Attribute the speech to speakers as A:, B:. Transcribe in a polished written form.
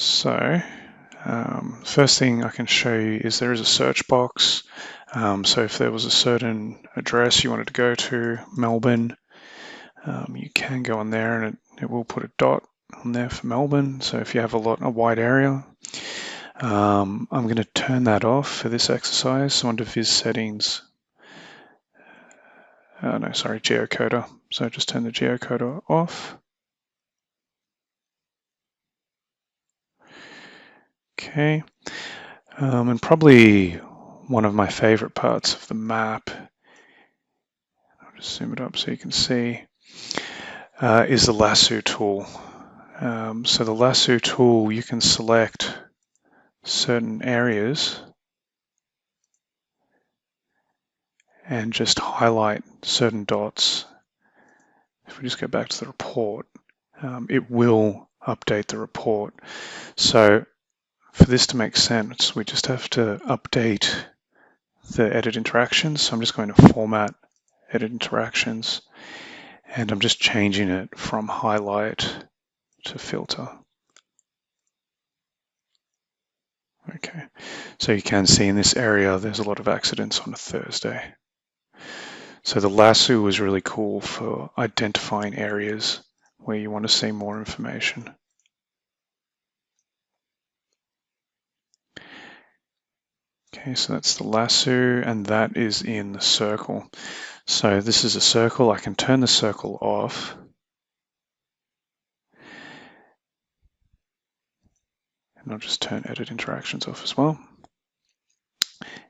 A: So first thing I can show you is there is a search box. So if there was a certain address you wanted to go to, Melbourne, you can go on there and it will put a dot on there for Melbourne. So if you have a wide area, I'm going to turn that off for this exercise. So under Viz settings, geocoder. So just turn the geocoder off. Okay, and probably one of my favorite parts of the map, I'll just zoom it up so you can see, is the lasso tool. So the lasso tool, you can select certain areas and just highlight certain dots. If we just go back to the report, it will update the report. So for this to make sense, we just have to update the edit interactions. So I'm just going to format edit interactions, and I'm just changing it from highlight to filter. Okay, so you can see in this area there's a lot of accidents on a Thursday. So the lasso is really cool for identifying areas where you want to see more information. Okay, so that's the lasso, and that is in the circle. So this is a circle. I can turn the circle off. And I'll just turn edit interactions off as well.